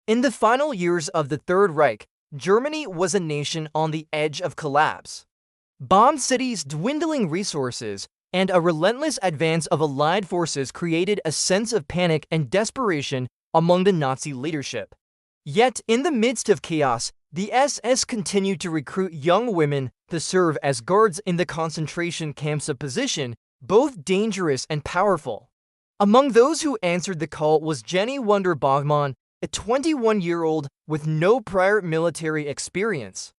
In the final years of the Third Reich, Germany was a nation on the edge of collapse. Bombed cities, dwindling resources, and a relentless advance of Allied forces created a sense of panic and desperation among the Nazi leadership. Yet, in the midst of chaos, the SS continued to recruit young women to serve as guards in the concentration camps, a position both dangerous and powerful. Among those who answered the call was Jenny Wonder Bachmann, a 21-year-old with no prior military experience.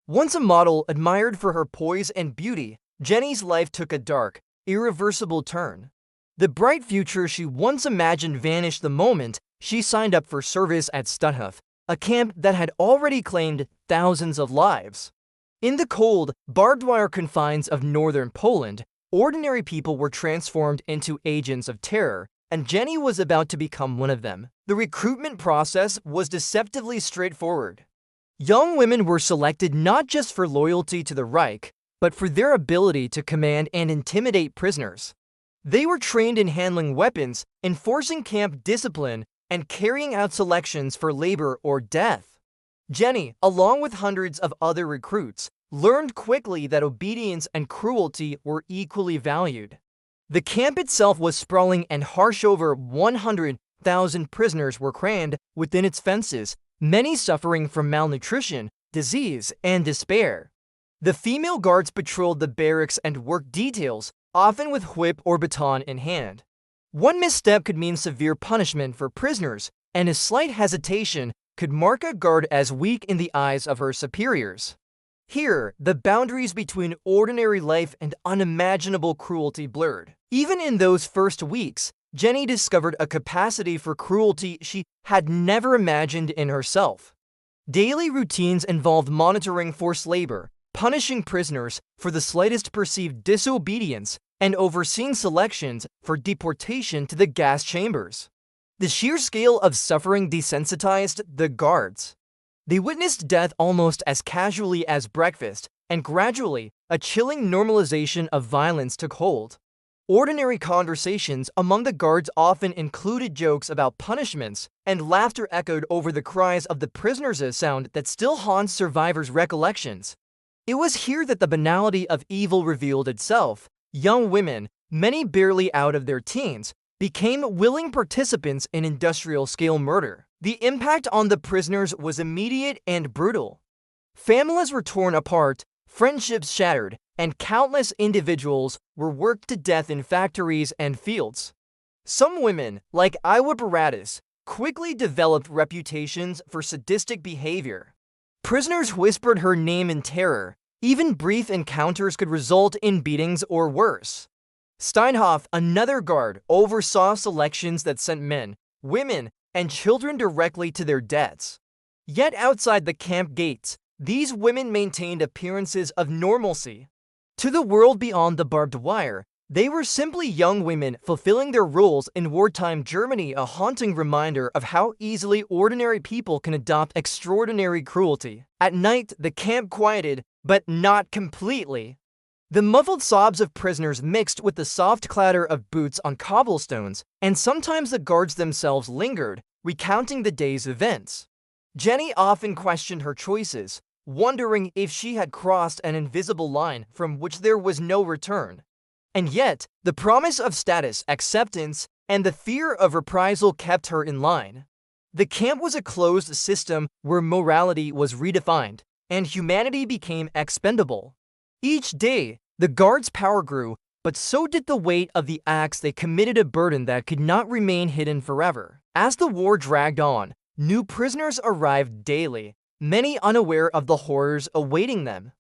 Once a model admired for her poise and beauty, Jenny's life took a dark, irreversible turn. The bright future she once imagined vanished the moment she signed up for service at Stutthof, a camp that had already claimed thousands of lives. In the cold, barbed wire confines of northern Poland, ordinary people were transformed into agents of terror, and Jenny was about to become one of them. The recruitment process was deceptively straightforward. Young women were selected not just for loyalty to the Reich, but for their ability to command and intimidate prisoners. They were trained in handling weapons, enforcing camp discipline, and carrying out selections for labor or death. Jenny, along with hundreds of other recruits, learned quickly that obedience and cruelty were equally valued. The camp itself was sprawling and harsh. Over 100,000 prisoners were crammed within its fences, many suffering from malnutrition, disease, and despair. The female guards patrolled the barracks and worked details, often with whip or baton in hand. One misstep could mean severe punishment for prisoners, and a slight hesitation could mark a guard as weak in the eyes of her superiors. Here, the boundaries between ordinary life and unimaginable cruelty blurred. Even in those first weeks, Jenny discovered a capacity for cruelty she had never imagined in herself. Daily routines involved monitoring forced labor, punishing prisoners for the slightest perceived disobedience, and overseeing selections for deportation to the gas chambers. The sheer scale of suffering desensitized the guards. They witnessed death almost as casually as breakfast, and gradually, a chilling normalization of violence took hold. Ordinary conversations among the guards often included jokes about punishments, and laughter echoed over the cries of the prisoners, a sound that still haunts survivors' recollections. It was here that the banality of evil revealed itself. Young women, many barely out of their teens, became willing participants in industrial-scale murder. The impact on the prisoners was immediate and brutal. Families were torn apart, friendships shattered, and countless individuals were worked to death in factories and fields. Some women, like Iwa Paradis, quickly developed reputations for sadistic behavior. Prisoners whispered her name in terror. Even brief encounters could result in beatings or worse. Steinhoff, another guard, oversaw selections that sent men, women, and children directly to their deaths. Yet outside the camp gates, these women maintained appearances of normalcy. To the world beyond the barbed wire, they were simply young women fulfilling their roles in wartime Germany, a haunting reminder of how easily ordinary people can adopt extraordinary cruelty. At night, the camp quieted, but not completely. The muffled sobs of prisoners mixed with the soft clatter of boots on cobblestones, and sometimes the guards themselves lingered, recounting the day's events. Jenny often questioned her choices, wondering if she had crossed an invisible line from which there was no return. And yet, the promise of status, acceptance, and the fear of reprisal kept her in line. The camp was a closed system where morality was redefined, and humanity became expendable. Each day, the guards' power grew, but so did the weight of the acts they committed, a burden that could not remain hidden forever. As the war dragged on, new prisoners arrived daily, many unaware of the horrors awaiting them.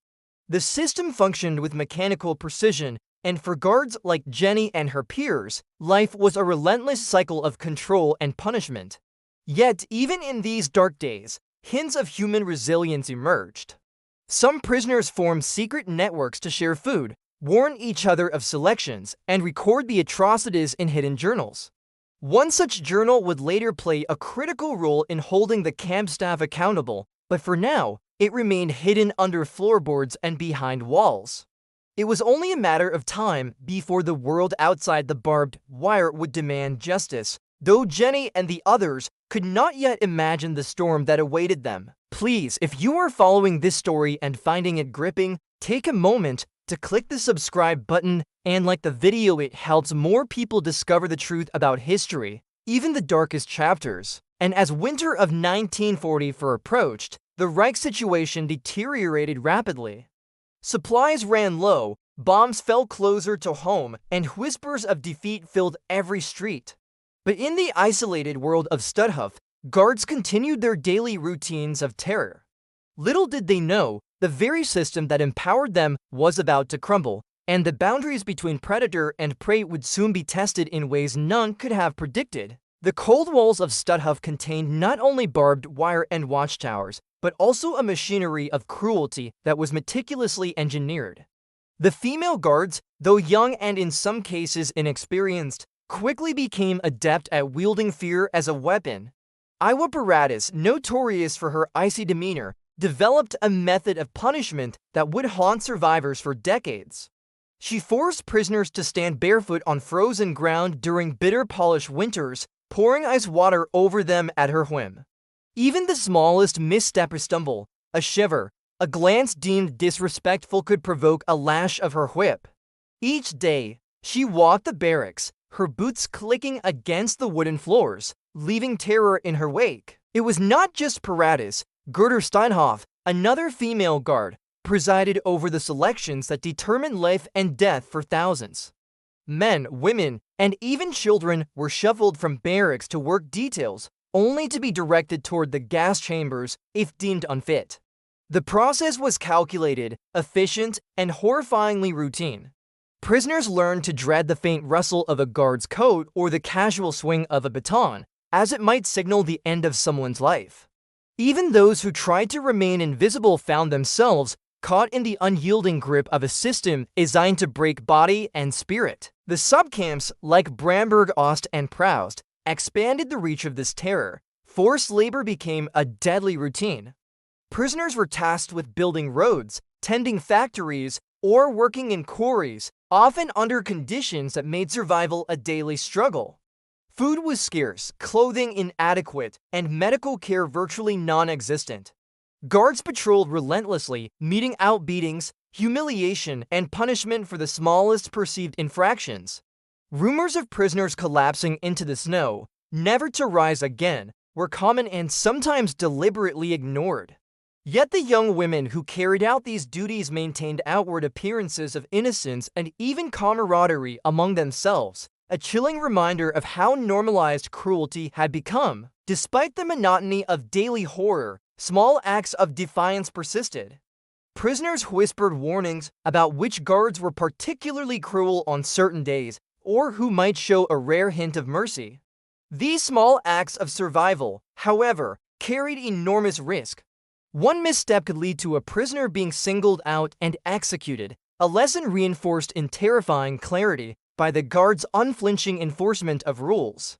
The system functioned with mechanical precision, and for guards like Jenny and her peers, life was a relentless cycle of control and punishment. Yet, even in these dark days, hints of human resilience emerged. Some prisoners formed secret networks to share food, warn each other of selections, and record the atrocities in hidden journals. One such journal would later play a critical role in holding the camp staff accountable, but for now, it remained hidden under floorboards and behind walls. It was only a matter of time before the world outside the barbed wire would demand justice, though Jenny and the others could not yet imagine the storm that awaited them. Please, if you are following this story and finding it gripping, take a moment to click the subscribe button and like the video. It helps more people discover the truth about history, even the darkest chapters. And as winter of 1944 approached, the Reich situation deteriorated rapidly. Supplies ran low, bombs fell closer to home, and whispers of defeat filled every street. But in the isolated world of Stutthof, guards continued their daily routines of terror. Little did they know, the very system that empowered them was about to crumble, and the boundaries between predator and prey would soon be tested in ways none could have predicted. The cold walls of Stutthof contained not only barbed wire and watchtowers, but also a machinery of cruelty that was meticulously engineered. The female guards, though young and in some cases inexperienced, quickly became adept at wielding fear as a weapon. Iwa Paradis, notorious for her icy demeanor, developed a method of punishment that would haunt survivors for decades. She forced prisoners to stand barefoot on frozen ground during bitter Polish winters, pouring ice water over them at her whim. Even the smallest misstep or stumble, a shiver, a glance deemed disrespectful could provoke a lash of her whip. Each day, she walked the barracks, her boots clicking against the wooden floors, leaving terror in her wake. It was not just Paradis. Gerder Steinhoff, another female guard, presided over the selections that determined life and death for thousands. Men, women, and even children were shuffled from barracks to work details, only to be directed toward the gas chambers if deemed unfit. The process was calculated, efficient, and horrifyingly routine. Prisoners learned to dread the faint rustle of a guard's coat or the casual swing of a baton, as it might signal the end of someone's life. Even those who tried to remain invisible found themselves caught in the unyielding grip of a system designed to break body and spirit. The subcamps, like Bramberg, Ost, and Proust, expanded the reach of this terror. Forced labor became a deadly routine. Prisoners were tasked with building roads, tending factories, or working in quarries, often under conditions that made survival a daily struggle. Food was scarce, clothing inadequate, and medical care virtually non-existent. Guards patrolled relentlessly, meting out beatings, humiliation, and punishment for the smallest perceived infractions. Rumors of prisoners collapsing into the snow, never to rise again, were common and sometimes deliberately ignored. Yet the young women who carried out these duties maintained outward appearances of innocence and even camaraderie among themselves, a chilling reminder of how normalized cruelty had become. Despite the monotony of daily horror, small acts of defiance persisted. Prisoners whispered warnings about which guards were particularly cruel on certain days, or who might show a rare hint of mercy. These small acts of survival, however, carried enormous risk. One misstep could lead to a prisoner being singled out and executed, a lesson reinforced in terrifying clarity by the guards' unflinching enforcement of rules.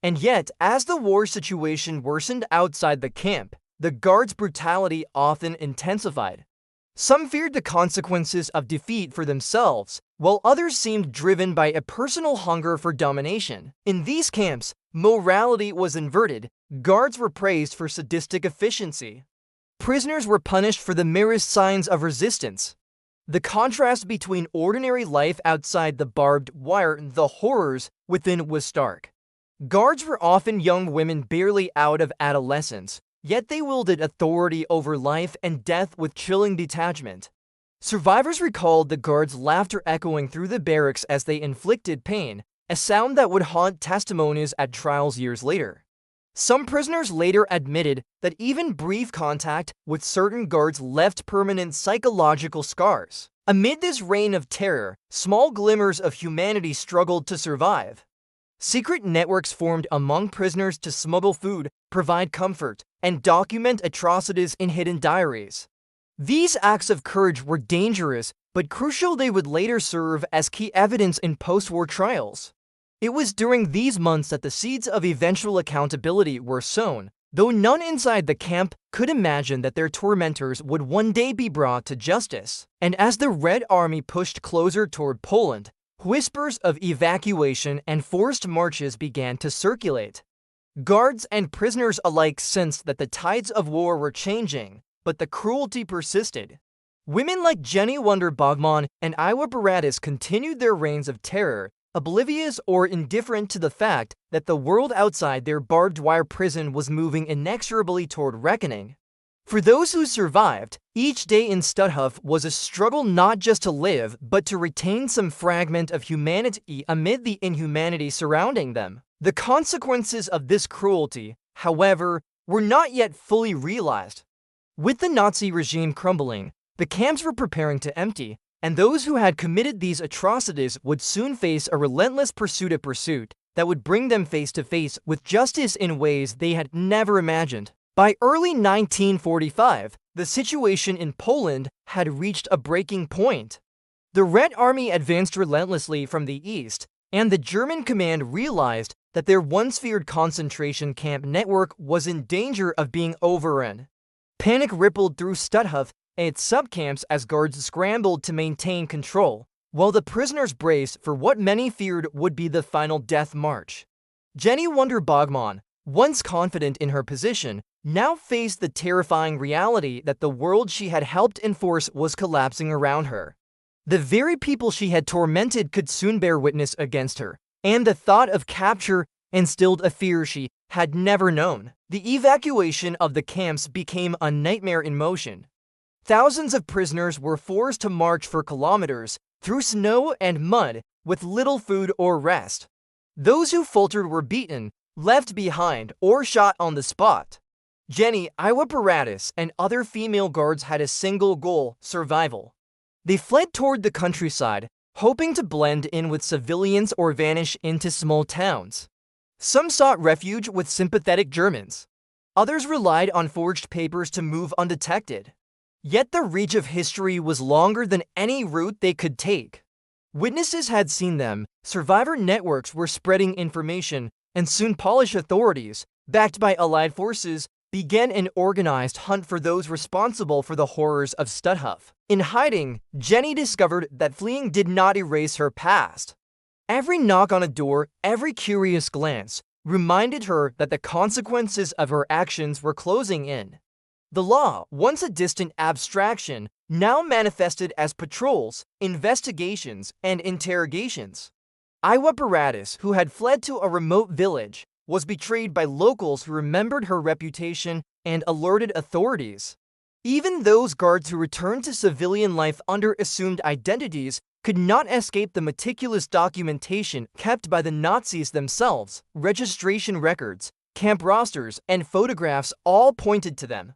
And yet, as the war situation worsened outside the camp, the guards' brutality often intensified. Some feared the consequences of defeat for themselves, while others seemed driven by a personal hunger for domination. In these camps, morality was inverted. Guards were praised for sadistic efficiency. Prisoners were punished for the merest signs of resistance. The contrast between ordinary life outside the barbed wire and the horrors within was stark. Guards were often young women barely out of adolescence, yet they wielded authority over life and death with chilling detachment. Survivors recalled the guards' laughter echoing through the barracks as they inflicted pain, a sound that would haunt testimonies at trials years later. Some prisoners later admitted that even brief contact with certain guards left permanent psychological scars. Amid this reign of terror, small glimmers of humanity struggled to survive. Secret networks formed among prisoners to smuggle food, provide comfort, and document atrocities in hidden diaries. These acts of courage were dangerous, but crucial. They would later serve as key evidence in post-war trials. It was during these months that the seeds of eventual accountability were sown, though none inside the camp could imagine that their tormentors would one day be brought to justice. And as the Red Army pushed closer toward Poland, Whispers of evacuation and forced marches began to circulate. Guards and prisoners alike sensed that the tides of war were changing, but the cruelty persisted. Women like Jenny Wonder Bachmann and Iwa Paradis continued their reigns of terror, oblivious or indifferent to the fact that the world outside their barbed wire prison was moving inexorably toward reckoning. For those who survived, each day in Stutthof was a struggle not just to live, but to retain some fragment of humanity amid the inhumanity surrounding them. The consequences of this cruelty, however, were not yet fully realized. With the Nazi regime crumbling, the camps were preparing to empty, and those who had committed these atrocities would soon face a relentless pursuit that would bring them face to face with justice in ways they had never imagined. By early 1945, the situation in Poland had reached a breaking point. The Red Army advanced relentlessly from the east, and the German command realized that their once-feared concentration camp network was in danger of being overrun. Panic rippled through Stutthof and its subcamps as guards scrambled to maintain control, while the prisoners braced for what many feared would be the final death march. Jenny Wonder Bachmann, once confident in her position, now faced the terrifying reality that the world she had helped enforce was collapsing around her. The very people she had tormented could soon bear witness against her, and the thought of capture instilled a fear she had never known. The evacuation of the camps became a nightmare in motion. Thousands of prisoners were forced to march for kilometers through snow and mud with little food or rest. Those who faltered were beaten, left behind, or shot on the spot. Jenny, Iwa Paradis, and other female guards had a single goal: survival. They fled toward the countryside, hoping to blend in with civilians or vanish into small towns. Some sought refuge with sympathetic Germans. Others relied on forged papers to move undetected. Yet the reach of history was longer than any route they could take. Witnesses had seen them, survivor networks were spreading information, and soon Polish authorities, backed by Allied forces, began an organized hunt for those responsible for the horrors of Stutthof. In hiding, Jenny discovered that fleeing did not erase her past. Every knock on a door, every curious glance, reminded her that the consequences of her actions were closing in. The law, once a distant abstraction, now manifested as patrols, investigations, and interrogations. Iwa Paradis, who had fled to a remote village, was betrayed by locals who remembered her reputation and alerted authorities. Even those guards who returned to civilian life under assumed identities could not escape the meticulous documentation kept by the Nazis themselves. Registration records, camp rosters, and photographs all pointed to them.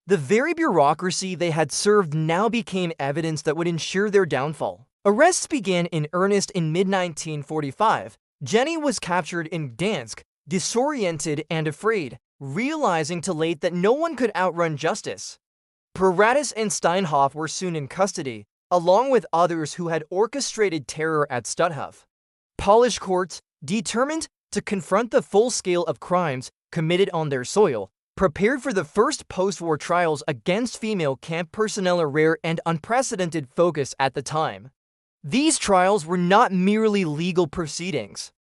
The very bureaucracy they had served now became evidence that would ensure their downfall. Arrests began in earnest in mid-1945. Jenny was captured in Gdansk, disoriented and afraid, realizing too late that no one could outrun justice. Paradis and Steinhoff were soon in custody, along with others who had orchestrated terror at Stutthof. Polish courts, determined to confront the full scale of crimes committed on their soil, prepared for the first post-war trials against female camp personnel, a rare and unprecedented focus at the time. These trials were not merely legal proceedings.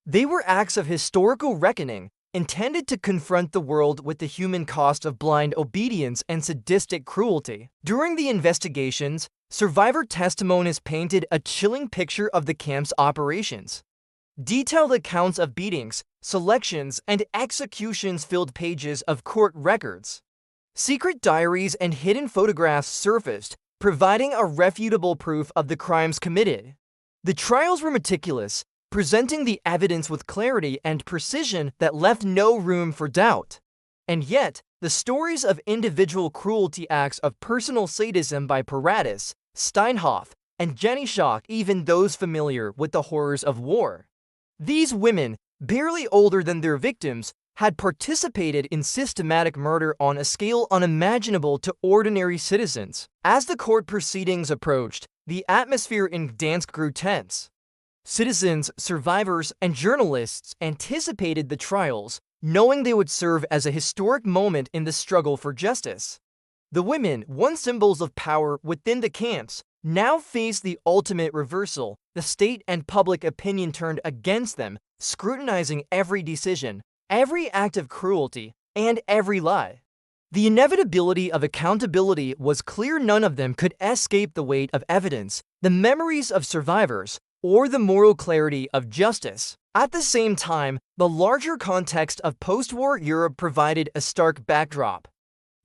They were acts of historical reckoning, intended to confront the world with the human cost of blind obedience and sadistic cruelty. During the investigations, survivor testimonies painted a chilling picture of the camp's operations. Detailed accounts of beatings, selections, and executions filled pages of court records. Secret diaries and hidden photographs surfaced, providing irrefutable proof of the crimes committed. The trials were meticulous, presenting the evidence with clarity and precision that left no room for doubt. And yet, the stories of individual cruelty, acts of personal sadism by Paradis, Steinhoff, and Jenny shocked even those familiar with the horrors of war. These women, barely older than their victims, had participated in systematic murder on a scale unimaginable to ordinary citizens. As the court proceedings approached, the atmosphere in Gdansk grew tense. Citizens, survivors, and journalists anticipated the trials, knowing they would serve as a historic moment in the struggle for justice. The women, once symbols of power within the camps, now faced the ultimate reversal. The state and public opinion turned against them, scrutinizing every decision, every act of cruelty, and every lie. The inevitability of accountability was clear. None of them could escape the weight of evidence, the memories of survivors, or the moral clarity of justice. At the same time, the larger context of post-war Europe provided a stark backdrop.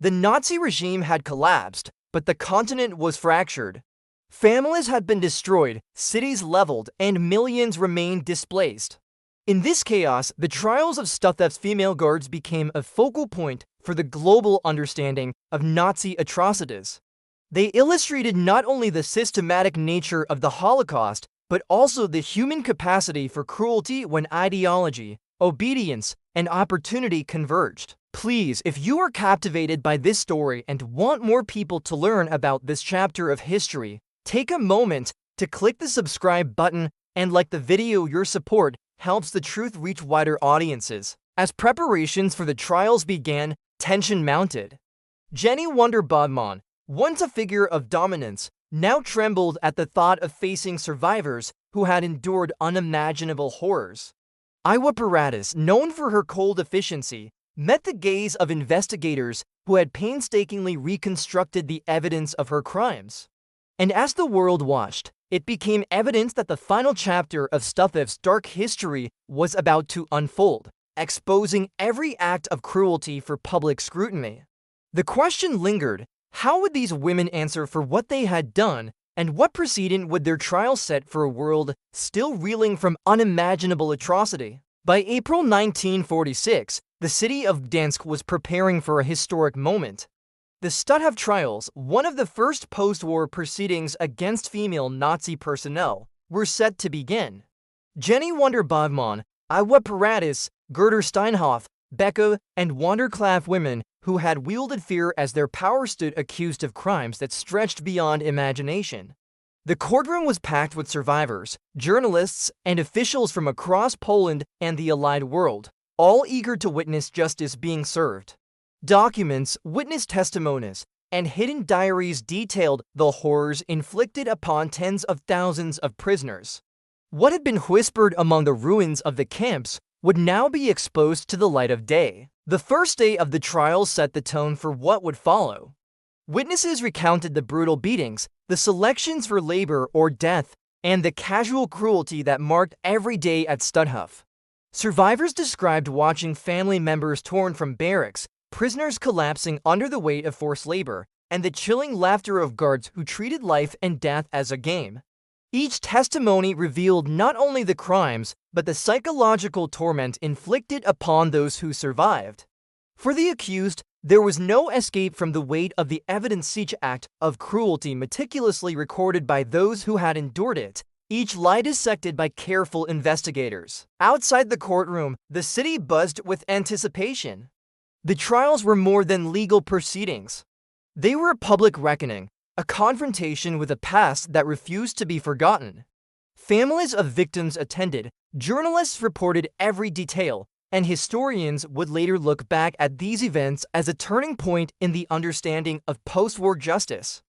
The Nazi regime had collapsed, but the continent was fractured. Families had been destroyed, cities leveled, and millions remained displaced. In this chaos, the trials of Stutthof female guards became a focal point for the global understanding of Nazi atrocities. They illustrated not only the systematic nature of the Holocaust, but also the human capacity for cruelty when ideology, obedience, and opportunity converged. Please, if you are captivated by this story and want more people to learn about this chapter of history, take a moment to click the subscribe button and like the video. Your support helps the truth reach wider audiences. As preparations for the trials began, tension mounted. Jenny Wonder Bachmann, once a figure of dominance, now trembled at the thought of facing survivors who had endured unimaginable horrors. Iwa Paradis, known for her cold efficiency, met the gaze of investigators who had painstakingly reconstructed the evidence of her crimes. And as the world watched, it became evident that the final chapter of Stuttof's dark history was about to unfold, exposing every act of cruelty for public scrutiny. The question lingered: how would these women answer for what they had done, and what precedent would their trial set for a world still reeling from unimaginable atrocity? By April 1946, the city of Gdansk was preparing for a historic moment. The Stutthof trials, one of the first post-war proceedings against female Nazi personnel, were set to begin. Jenny Wonder Bachmann, Iwa Paradis, Gerder Steinhoff, Becca, and Wanderklaff women who had wielded fear as their power stood accused of crimes that stretched beyond imagination. The courtroom was packed with survivors, journalists, and officials from across Poland and the Allied world, all eager to witness justice being served. Documents, witness testimonies, and hidden diaries detailed the horrors inflicted upon tens of thousands of prisoners. What had been whispered among the ruins of the camps would now be exposed to the light of day. The first day of the trial set the tone for what would follow. Witnesses recounted the brutal beatings, the selections for labor or death, and the casual cruelty that marked every day at Stutthof. Survivors described watching family members torn from barracks, prisoners collapsing under the weight of forced labor, and the chilling laughter of guards who treated life and death as a game. Each testimony revealed not only the crimes, but the psychological torment inflicted upon those who survived. For the accused, there was no escape from the weight of the evidence. Each act of cruelty meticulously recorded by those who had endured it, each lie dissected by careful investigators. Outside the courtroom, the city buzzed with anticipation. The trials were more than legal proceedings. They were a public reckoning, a confrontation with a past that refused to be forgotten. Families of victims attended, journalists reported every detail, and historians would later look back at these events as a turning point in the understanding of post-war justice.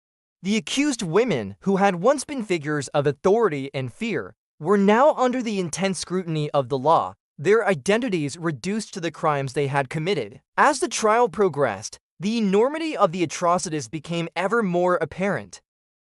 The accused women, who had once been figures of authority and fear, were now under the intense scrutiny of the law, their identities reduced to the crimes they had committed. As the trial progressed, the enormity of the atrocities became ever more apparent.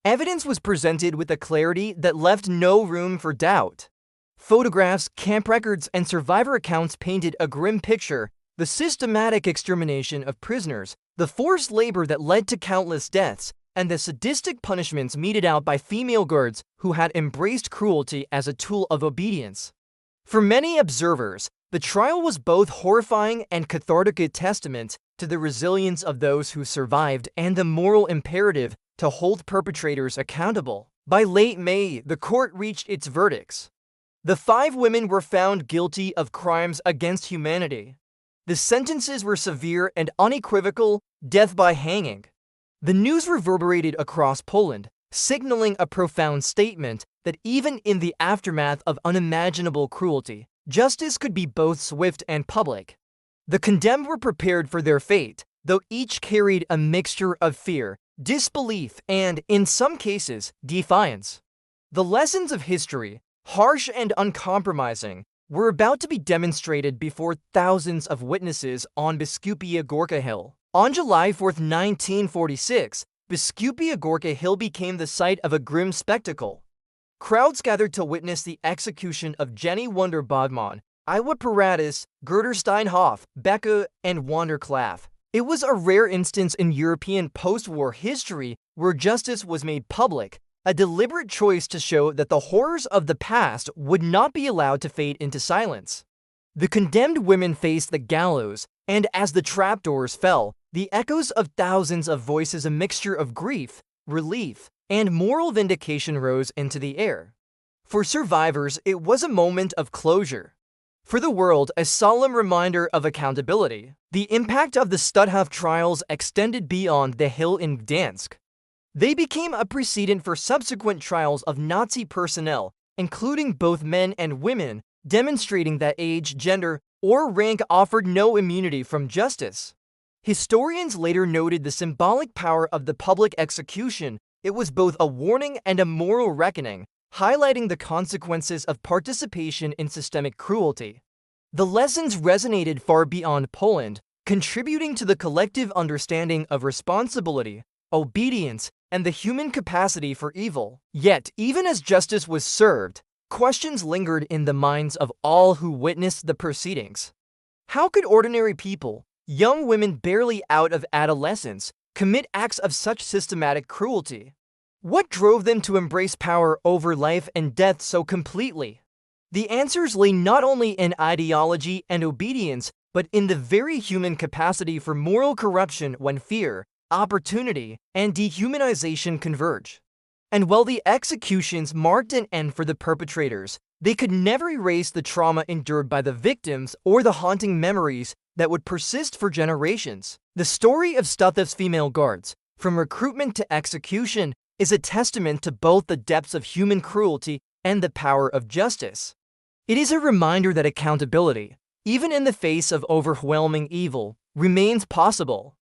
Evidence was presented with a clarity that left no room for doubt. Photographs, camp records, and survivor accounts painted a grim picture: the systematic extermination of prisoners, the forced labor that led to countless deaths, and the sadistic punishments meted out by female guards who had embraced cruelty as a tool of obedience. For many observers, the trial was both horrifying and cathartic, a testament to the resilience of those who survived and the moral imperative to hold perpetrators accountable. By late May, the court reached its verdicts. The 5 women were found guilty of crimes against humanity. The sentences were severe and unequivocal: death by hanging. The news reverberated across Poland, signaling a profound statement that even in the aftermath of unimaginable cruelty, justice could be both swift and public. The condemned were prepared for their fate, though each carried a mixture of fear, disbelief, and, in some cases, defiance. The lessons of history, harsh and uncompromising, were about to be demonstrated before thousands of witnesses on Biscupia Gorka Hill. On July 4, 1946, Biscupia Gorka Hill became the site of a grim spectacle. Crowds gathered to witness the execution of Jenny Wonder Bachmann, Iwa Paradis, Gerder Steinhoff, Becca, and Wander Klaff. It was a rare instance in European post-war history where justice was made public, a deliberate choice to show that the horrors of the past would not be allowed to fade into silence. The condemned women faced the gallows, and as the trapdoors fell, the echoes of thousands of voices, a mixture of grief, relief, and moral vindication, rose into the air. For survivors, it was a moment of closure. For the world, a solemn reminder of accountability. The impact of the Stutthof trials extended beyond the Hill in Gdansk. They became a precedent for subsequent trials of Nazi personnel, including both men and women, demonstrating that age, gender, or rank offered no immunity from justice. Historians later noted the symbolic power of the public execution. It was both a warning and a moral reckoning, highlighting the consequences of participation in systemic cruelty. The lessons resonated far beyond Poland, contributing to the collective understanding of responsibility, obedience, and the human capacity for evil. Yet, even as justice was served, questions lingered in the minds of all who witnessed the proceedings. How could ordinary people, young women barely out of adolescence, commit acts of such systematic cruelty? What drove them to embrace power over life and death so completely? The answers lay not only in ideology and obedience, but in the very human capacity for moral corruption when fear, opportunity, and dehumanization converge. And while the executions marked an end for the perpetrators, they could never erase the trauma endured by the victims or the haunting memories that would persist for generations. The story of Stutthof female guards, from recruitment to execution, is a testament to both the depths of human cruelty and the power of justice. It is a reminder that accountability, even in the face of overwhelming evil, remains possible.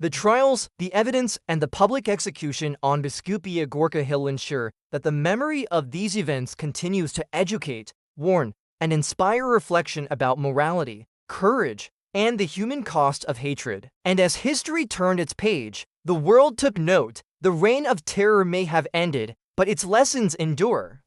The trials, the evidence, and the public execution on Biscupia Gorka Hill ensure that the memory of these events continues to educate, warn, and inspire reflection about morality, courage, and the human cost of hatred. And as history turned its page, the world took note. The reign of terror may have ended, but its lessons endure.